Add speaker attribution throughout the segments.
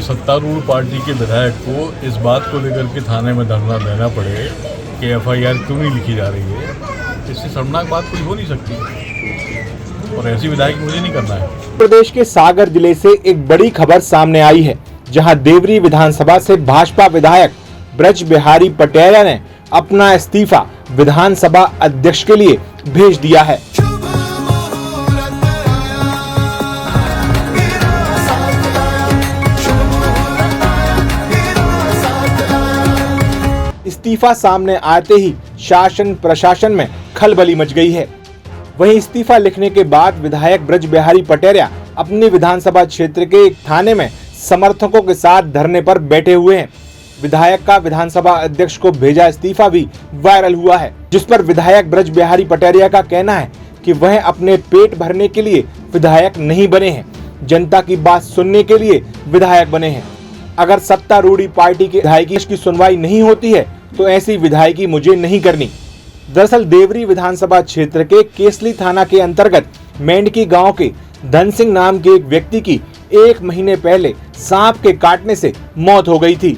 Speaker 1: सत्तारूढ़ पार्टी के विधायक को इस बात को लेकर के थाने में धरना देना पड़े कि एफआईआर क्यों नहीं लिखी जा रही है, इससे शर्मनाक बात कोई हो नहीं सकती और ऐसी विधायक मुझे नहीं करना है।
Speaker 2: प्रदेश के सागर जिले से एक बड़ी खबर सामने आई है, जहां देवरी विधानसभा से भाजपा विधायक ब्रज बिहारी पटेरिया ने अपना इस्तीफा विधानसभा अध्यक्ष के लिए भेज दिया है। इस्तीफा सामने आते ही शासन प्रशासन में खलबली मच गई है। वहीं इस्तीफा लिखने के बाद विधायक ब्रज बिहारी पटेरिया अपनी विधानसभा क्षेत्र के एक थाने में समर्थकों के साथ धरने पर बैठे हुए हैं। विधायक का विधानसभा अध्यक्ष को भेजा इस्तीफा भी वायरल हुआ है, जिस पर विधायक ब्रज बिहारी पटेरिया का कहना है कि वह अपने पेट भरने के लिए विधायक नहीं बने हैं, जनता की बात सुनने के लिए विधायक बने हैं। अगर सत्तारूढ़ पार्टी के विधायकी की सुनवाई नहीं होती है तो ऐसी विधायकी मुझे नहीं करनी। दरअसल देवरी विधानसभा क्षेत्र के केसली थाना के अंतर्गत मेंढकी गांव के धन सिंह नाम के एक व्यक्ति की 1 महीने पहले सांप के काटने से मौत हो गई थी।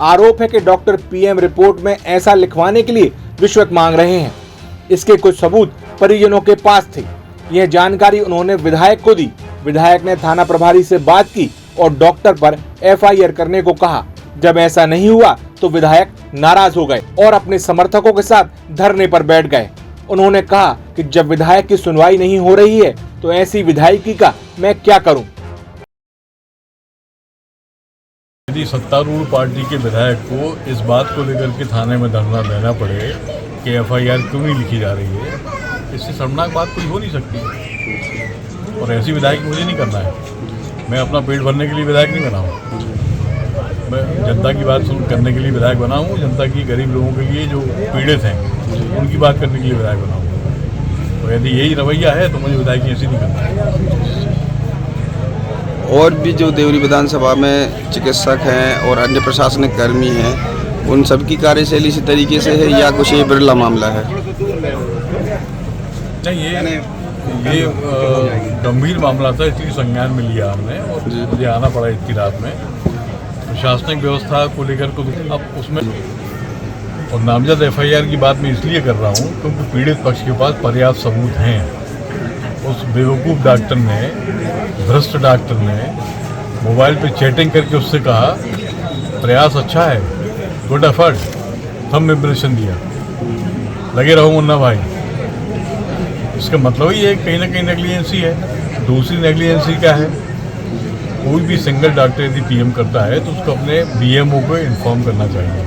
Speaker 2: आरोप है कि डॉक्टर पीएम रिपोर्ट में ऐसा लिखवाने के लिए रिश्वत मांग रहे हैं। इसके कुछ सबूत परिजनों के पास थे। यह जानकारी उन्होंने विधायक को दी। विधायक ने थाना प्रभारी से बात की और डॉक्टर पर एफआईआर करने को कहा। जब ऐसा नहीं हुआ तो विधायक नाराज हो गए और अपने समर्थकों के साथ धरने पर बैठ गए। उन्होंने कहा कि जब विधायक की सुनवाई नहीं हो रही है तो ऐसी विधायकी का मैं क्या करूं।
Speaker 1: यदि सत्तारूढ़ पार्टी के विधायक को इस बात को लेकर के थाने में धरना देना पड़े कि एफआईआर क्यों नहीं लिखी जा रही है, इससे शर्मनाक बात कोई हो नहीं सकती और ऐसी विधायक मुझे नहीं करना है। मैं अपना पेट भरने के लिए विधायक नहीं बना हूँ, मैं जनता की बात सुन करने के लिए विधायक बना हूँ। जनता की, गरीब लोगों के लिए जो पीड़ित हैं उनकी बात करने के लिए विधायक बना हूँ। तो यदि यही रवैया है तो मुझे विधायकी ऐसी नहीं करना है।
Speaker 3: और भी जो देवरी विधानसभा में चिकित्सक हैं और अन्य प्रशासनिक कर्मी हैं, उन सबकी कार्यशैली इसी तरीके से है या कुछ ये बिरला मामला है?
Speaker 1: नहीं, ये गंभीर मामला था, इसलिए संज्ञान में लिया हमने और मुझे आना पड़ा इतनी रात में। प्रशासनिक व्यवस्था को लेकर को अब उसमें और नामजद एफआईआर की बात मैं इसलिए कर रहा हूँ क्योंकि पीड़ित पक्ष के पास पर्याप्त सबूत हैं। उस बेवकूफ़ डॉक्टर ने, भ्रष्ट डॉक्टर ने मोबाइल पे चैटिंग करके उससे कहा प्रयास अच्छा है, गुड एफर्ट, थंब इम्प्रेशन दिया, लगे रहो मुन्ना भाई। इसका मतलब ही है कहीं ना कहीं नेग्लिजेंसी है। दूसरी नेग्लिजेंसी क्या है, कोई भी सिंगल डॉक्टर यदि पीएम करता है तो उसको अपने बीएमओ को इन्फॉर्म करना चाहिए।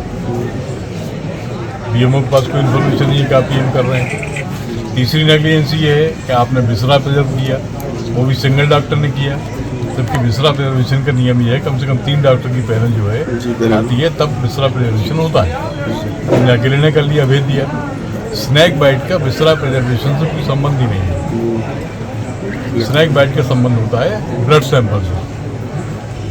Speaker 1: बीएमओ के पास कोई इन्फॉर्मेशन नहीं है कि आप पीएम कर रहे हैं। तीसरी नेग्लिजेंसी ये है कि आपने बिसरा प्रिजर्व किया, वो भी सिंगल डॉक्टर ने किया, जबकि बिसरा प्रिजर्वेशन का नियम ये है कम से कम 3 डॉक्टर की पैनल जो है आती है तब बिसरा प्रिजर्वेशन होता है। हमने अकेले ने कर लिया, भेज दिया। स्नैक बाइट का बिसरा प्रिजर्वेशन से कोई संबंध ही नहीं है। स्नैक बाइट का संबंध होता है ब्लड सैंपल से।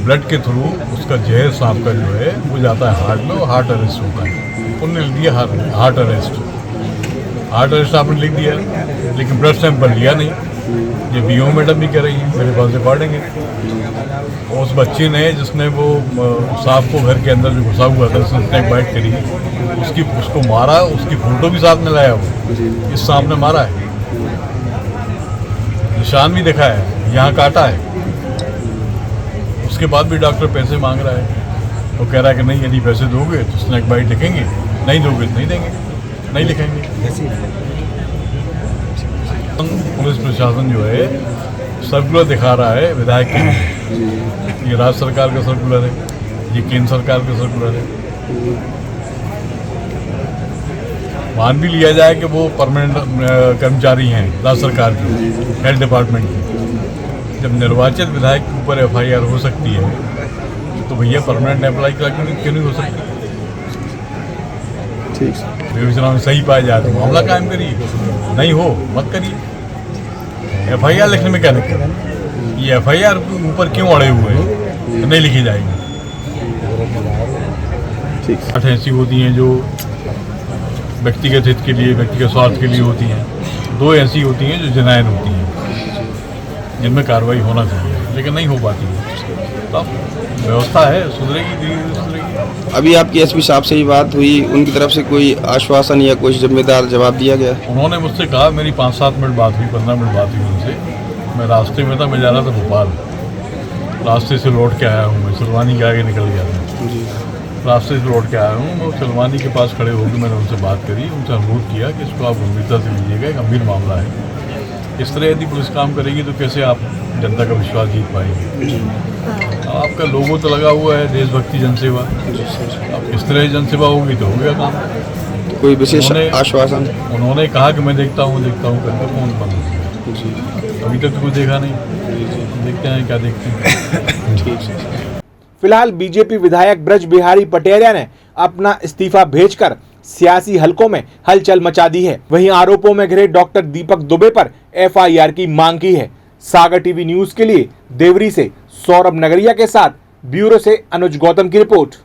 Speaker 1: ब्लड के थ्रू उसका जहर सांप का जो है वो जाता है हार्ट में और हार्ट अरेस्ट होता है। उन्होंने लिख दिया हार्ट अरेस्ट। हार्ट अरेस्ट आपने लिख दिया लेकिन ब्लड सैंपल लिया नहीं। ये बीओ मैडम भी कह रही है, मेरे पास रिकॉर्डिंग है। उस बच्ची ने जिसने वो सांप को घर के अंदर जो घुसा हुआ था, उसने स्नैक बाइट करी, उसको मारा, उसकी फोटो भी साथ में लाया। वो इस सांप ने मारा है, निशान भी दिखा है, यहाँ काटा है। उसके बाद भी डॉक्टर पैसे मांग रहा है। तो कह रहा है कि नहीं, यदि पैसे दोगे तो स्नैक बाइट लिखेंगे, नहीं दोगे तो नहीं देंगे, नहीं लिखेंगे। पुलिस प्रशासन जो है सर्कुलर दिखा रहा है विधायक के। ये राज्य सरकार का सर्कुलर है, ये केंद्र सरकार का सर्कुलर है। मान भी लिया जाए कि वो परमानेंट कर्मचारी हैं राज्य सरकार के, हेल्थ डिपार्टमेंट के। जब निर्वाचित विधायक के ऊपर एफआईआर हो सकती है तो भैया परमानेंट एम्प्लॉय क्यों नहीं हो सकती?
Speaker 3: ठीक,
Speaker 1: विवेचना में सही पाया जाए तो मामला कायम करिए, नहीं हो मत करिए। एफआईआर लिखने में क्या दिक्कत है? ये एफआईआर के ऊपर क्यों अड़े हुए हैं तो नहीं लिखी जाएगी?
Speaker 3: ठीक,
Speaker 1: ऐसी होती हैं जो व्यक्तिगत हित के लिए, व्यक्तिगत स्वार्थ के लिए होती हैं। 2 ऐसी होती हैं जो जेन्युइन होती हैं, जिनमें कार्रवाई होना चाहिए लेकिन नहीं हो पाती है। अब व्यवस्था है, सुधरेगी, धीरे धीरे सुधरेगी।
Speaker 3: अभी आपकी एसपी साहब से ही बात हुई, उनकी तरफ से कोई आश्वासन या कोई जिम्मेदार जवाब दिया गया?
Speaker 1: उन्होंने मुझसे कहा, मेरी 5-7 मिनट बात हुई, 15 मिनट बात हुई उनसे। मैं रास्ते में था, मैं जा रहा था भोपाल, रास्ते से लौट के आया हूँ, मैं सलवानी के आगे निकल गया था, रास्ते से लौट के आया हूँ। मैं सलवानी के पास खड़े होकर मैंने उनसे बात करी, उनसे अनुरोध किया कि इसको आप गंभीरता से लीजिएगा, गंभीर मामला है। इस तरह यदि पुलिस काम करेगी तो कैसे आप जनता का विश्वास जीत पाएंगे? आपका लोगो तो लगा हुआ है देशभक्ति जनसेवा, अब इस तरह जनसेवा होगी तो हो गया काम।
Speaker 3: कोई विशेष आश्वासन?
Speaker 1: उन्होंने कहा कि मैं देखता हूँ करके फोन बंद हो गया। अभी तक तो कुछ देखा नहीं, देखते हैं क्या देखते हैं।
Speaker 2: फिलहाल बीजेपी विधायक ब्रज बिहारी पटेरिया ने अपना इस्तीफा भेजकर सियासी हलकों में हलचल मचा दी है। वहीं आरोपों में घिरे डॉक्टर दीपक दुबे पर एफआईआर की मांग की है। सागर टीवी न्यूज के लिए देवरी से सौरभ नगरिया के साथ ब्यूरो से अनुज गौतम की रिपोर्ट।